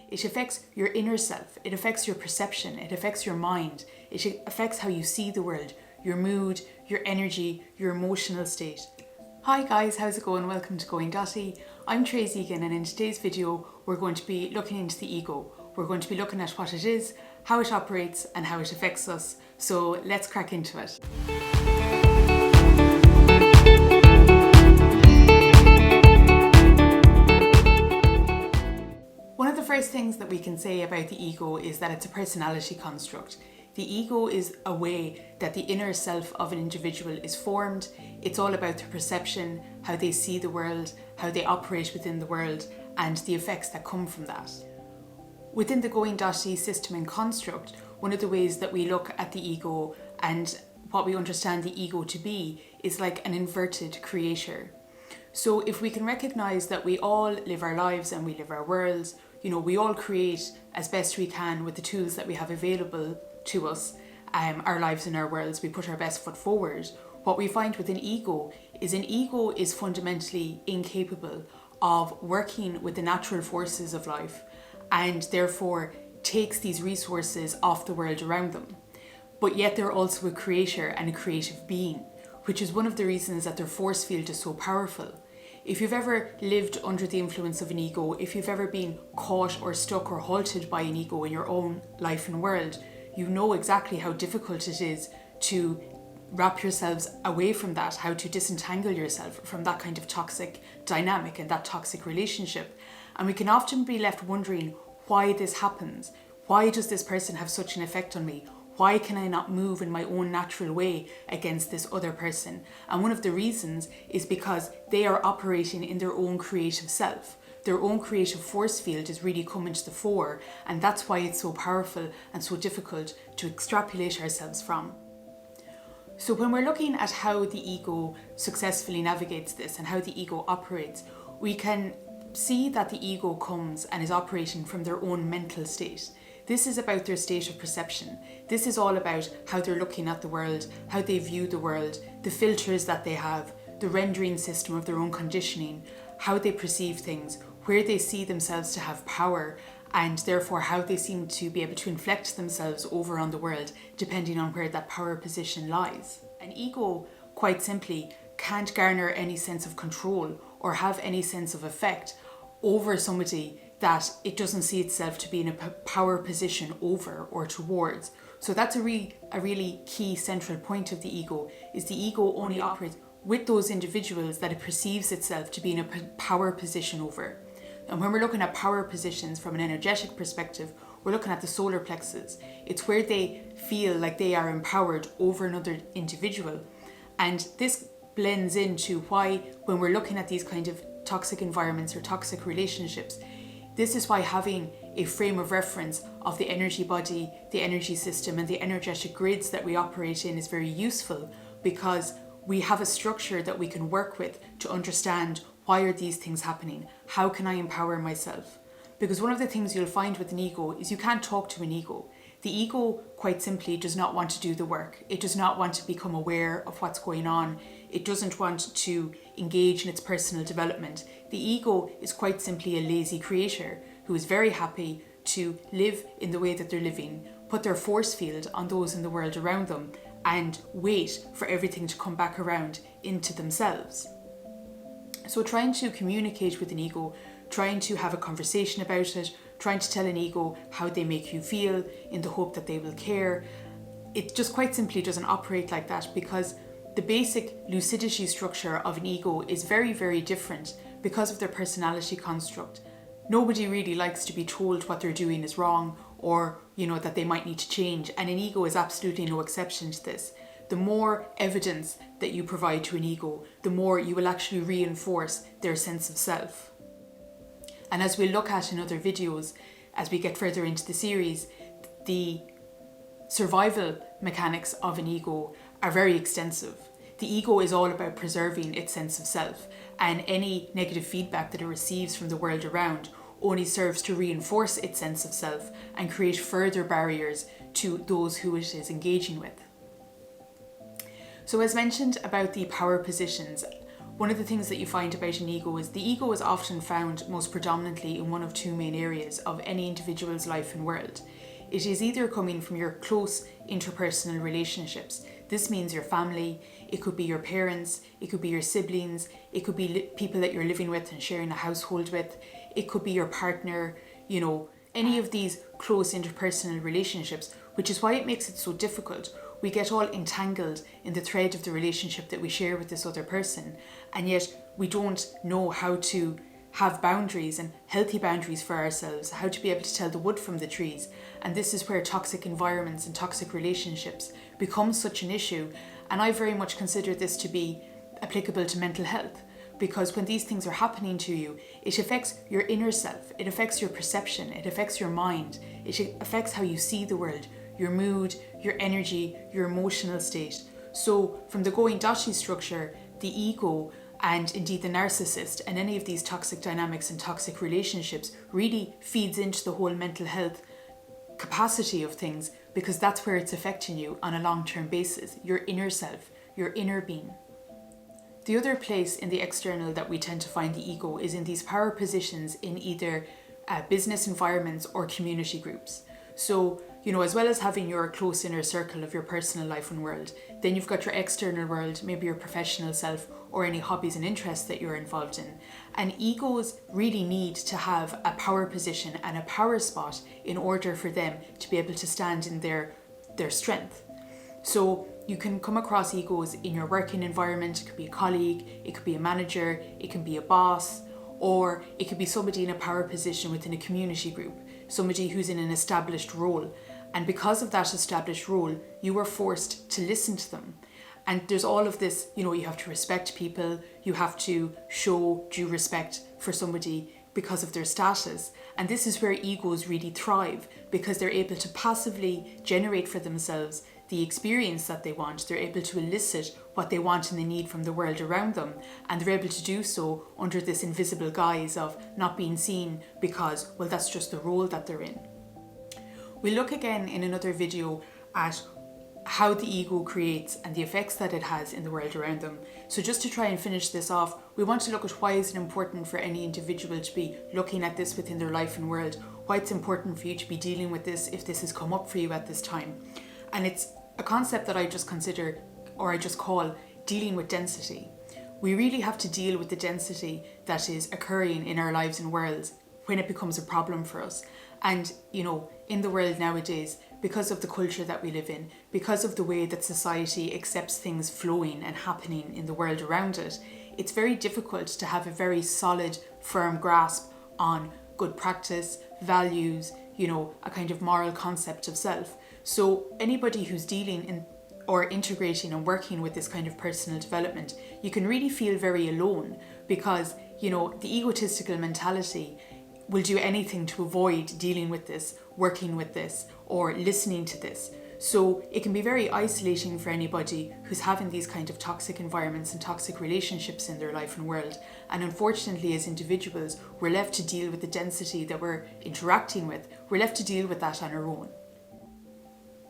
It affects your inner self, it affects your perception, it affects your mind, it affects how you see the world, your mood, your energy, your emotional state. Hi guys, how's it going? Welcome to Going Dotty. I'm Tracy again, and in today's video we're going to be looking into the ego. We're going to be looking at what it is, how it operates and how it affects us. So let's crack into it. One of the first things that we can say about the ego is that it's a personality construct. The ego is a way that the inner self of an individual is formed. It's all about their perception, how they see the world, how they operate within the world, and the effects that come from that. Within the Going Dotty system and construct, one of the ways that we look at the ego and what we understand the ego to be is like an inverted creator. So if we can recognize that we all live our lives and we live our worlds, we all create as best we can with the tools that we have available to us, our lives and our worlds, we put our best foot forward. What we find with an ego is fundamentally incapable of working with the natural forces of life, and therefore takes these resources off the world around them. But yet they're also a creator and a creative being, which is one of the reasons that their force field is so powerful. If you've ever lived under the influence of an ego, if you've ever been caught or stuck or halted by an ego in your own life and world, you know exactly how difficult it is to wrap yourselves away from that, how to disentangle yourself from that kind of toxic dynamic and that toxic relationship. And we can often be left wondering why this happens. Why does this person have such an effect on me? Why can I not move in my own natural way against this other person? And one of the reasons is because they are operating in their own creative self. Their own creative force field is really coming to the fore, and that's why it's so powerful and so difficult to extrapolate ourselves from. So when we're looking at how the ego successfully navigates this and how the ego operates, we can see that the ego comes and is operating from their own mental state. This is about their state of perception. This is all about how they're looking at the world, how they view the world, the filters that they have, the rendering system of their own conditioning, how they perceive things, where they see themselves to have power, and therefore how they seem to be able to inflect themselves over on the world, depending on where that power position lies. An ego, quite simply, can't garner any sense of control or have any sense of effect over somebody that it doesn't see itself to be in a power position over or towards. So that's a really key central point of the ego, is the ego only operates with those individuals that it perceives itself to be in a power position over. And when we're looking at power positions from an energetic perspective, we're looking at the solar plexus. It's where they feel like they are empowered over another individual. And this blends into why, when we're looking at these kind of toxic environments or toxic relationships, this is why having a frame of reference of the energy body, the energy system, and the energetic grids that we operate in is very useful, because we have a structure that we can work with to understand, why are these things happening? How can I empower myself? Because one of the things you'll find with an ego is you can't talk to an ego. The ego, quite simply, does not want to do the work. It does not want to become aware of what's going on. It doesn't want to engage in its personal development. The ego is quite simply a lazy creator who is very happy to live in the way that they're living, put their force field on those in the world around them, and wait for everything to come back around into themselves. So trying to communicate with an ego, trying to have a conversation about it, trying to tell an ego how they make you feel in the hope that they will care, it just quite simply doesn't operate like that, because the basic lucidity structure of an ego is very, very different because of their personality construct. Nobody really likes to be told what they're doing is wrong, or that they might need to change, and an ego is absolutely no exception to this. The more evidence that you provide to an ego, the more you will actually reinforce their sense of self. And as we'll look at in other videos, as we get further into the series, the survival mechanics of an ego are very extensive. The ego is all about preserving its sense of self, and any negative feedback that it receives from the world around only serves to reinforce its sense of self and create further barriers to those who it is engaging with. So as mentioned about the power positions, one of the things that you find about an ego is the ego is often found most predominantly in one of two main areas of any individual's life and world. It is either coming from your close interpersonal relationships. This means your family, it could be your parents, it could be your siblings, it could be people that you're living with and sharing a household with, it could be your partner, any of these close interpersonal relationships, which is why it makes it so difficult. We get all entangled in the thread of the relationship that we share with this other person, and yet we don't know how to have boundaries and healthy boundaries for ourselves, how to be able to tell the wood from the trees. And this is where toxic environments and toxic relationships become such an issue. And I very much consider this to be applicable to mental health, because when these things are happening to you, it affects your inner self, it affects your perception, it affects your mind, it affects how you see the world, your mood, your energy, your emotional state. So from the Going Dotty structure, the ego and indeed the narcissist and any of these toxic dynamics and toxic relationships really feeds into the whole mental health capacity of things, because that's where it's affecting you on a long-term basis, your inner self, your inner being. The other place in the external that we tend to find the ego is in these power positions in either business environments or community groups. So, as well as having your close inner circle of your personal life and world, then you've got your external world, maybe your professional self or any hobbies and interests that you're involved in. And egos really need to have a power position and a power spot in order for them to be able to stand in their strength. So you can come across egos in your working environment. It could be a colleague, it could be a manager, it can be a boss, or it could be somebody in a power position within a community group, somebody who's in an established role. And because of that established role, you are forced to listen to them. And there's all of this, you have to respect people, you have to show due respect for somebody because of their status. And this is where egos really thrive, because they're able to passively generate for themselves the experience that they want. They're able to elicit what they want and they need from the world around them, and they're able to do so under this invisible guise of not being seen because, well, that's just the role that they're in. We'll look again in another video at how the ego creates and the effects that it has in the world around them. So just to try and finish this off, we want to look at why is it important for any individual to be looking at this within their life and world, why it's important for you to be dealing with this if this has come up for you at this time. And it's a concept that I just consider, or I just call, dealing with density. We really have to deal with the density that is occurring in our lives and worlds when it becomes a problem for us. And, in the world nowadays, because of the culture that we live in, because of the way that society accepts things flowing and happening in the world around it, it's very difficult to have a very solid, firm grasp on good practice, values, a kind of moral concept of self. So anybody who's dealing in or integrating and working with this kind of personal development, you can really feel very alone, because, the egotistical mentality will do anything to avoid dealing with this, working with this, or listening to this. So it can be very isolating for anybody who's having these kind of toxic environments and toxic relationships in their life and world. And unfortunately, as individuals, we're left to deal with the density that we're interacting with. We're left to deal with that on our own.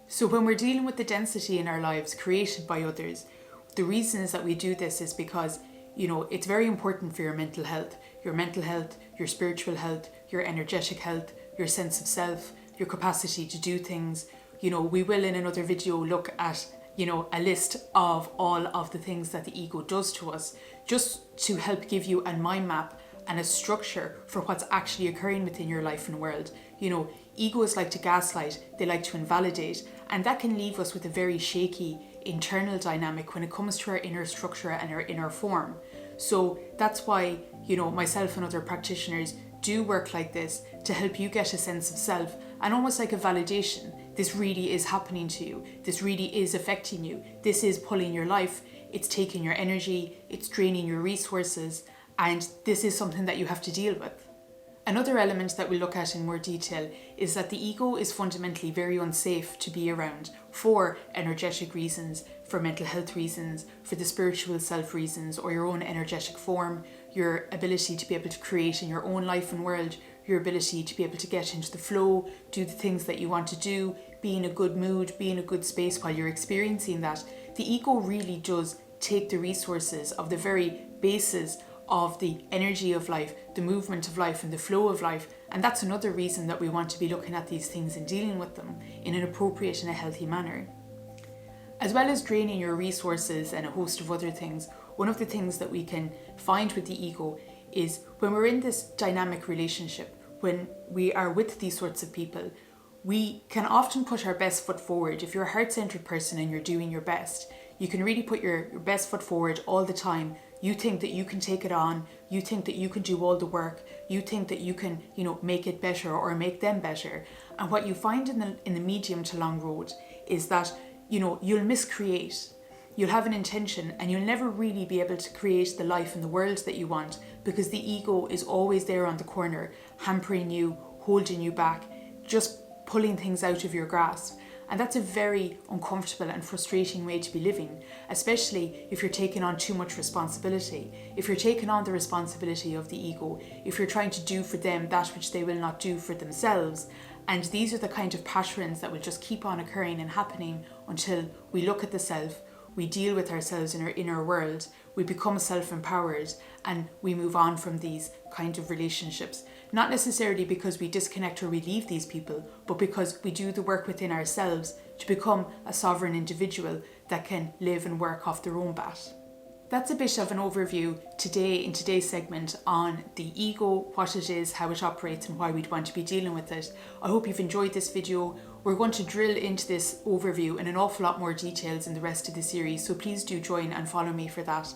So when we're dealing with the density in our lives created by others, the reasons that we do this is because, it's very important for your mental health, your spiritual health, your energetic health, your sense of self, your capacity to do things. We will in another video look at, a list of all of the things that the ego does to us, just to help give you a mind map and a structure for what's actually occurring within your life and world. Egos like to gaslight, they like to invalidate, and that can leave us with a very shaky internal dynamic when it comes to our inner structure and our inner form. So that's why, myself and other practitioners do work like this to help you get a sense of self and almost like a validation. This really is happening to you. This really is affecting you. This is pulling your life. It's taking your energy. It's draining your resources. And this is something that you have to deal with. Another element that we'll look at in more detail is that the ego is fundamentally very unsafe to be around for energetic reasons, for mental health reasons, for the spiritual self reasons, or your own energetic form, your ability to be able to create in your own life and world, your ability to be able to get into the flow, do the things that you want to do, be in a good mood, be in a good space while you're experiencing that. The ego really does take the resources of the very basis of the energy of life, the movement of life and the flow of life. And that's another reason that we want to be looking at these things and dealing with them in an appropriate and a healthy manner. As well as draining your resources and a host of other things, one of the things that we can find with the ego is when we're in this dynamic relationship, when we are with these sorts of people, we can often put our best foot forward. If you're a heart-centered person and you're doing your best, you can really put your best foot forward all the time. You think that you can take it on, you think that you can do all the work, you think that you can, make it better or make them better. And what you find in the medium to long road is that, you'll miscreate. You'll have an intention and you'll never really be able to create the life and the world that you want, because the ego is always there on the corner, hampering you, holding you back, just pulling things out of your grasp. And that's a very uncomfortable and frustrating way to be living, especially if you're taking on too much responsibility. If you're taking on the responsibility of the ego, if you're trying to do for them that which they will not do for themselves. And these are the kind of patterns that will just keep on occurring and happening until we look at the self, we deal with ourselves in our inner world, we become self-empowered, and we move on from these kind of relationships. Not necessarily because we disconnect or we leave these people, but because we do the work within ourselves to become a sovereign individual that can live and work off their own bat. That's a bit of an overview today in today's segment on the ego, what it is, how it operates, and why we'd want to be dealing with it. I hope you've enjoyed this video. We're going to drill into this overview in an awful lot more details in the rest of the series, so please do join and follow me for that.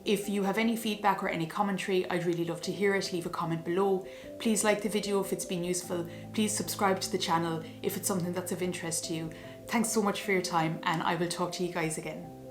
If you have any feedback or any commentary, I'd really love to hear it. Leave a comment below. Please like the video if it's been useful. Please subscribe to the channel if it's something that's of interest to you. Thanks so much for your time, and I will talk to you guys again.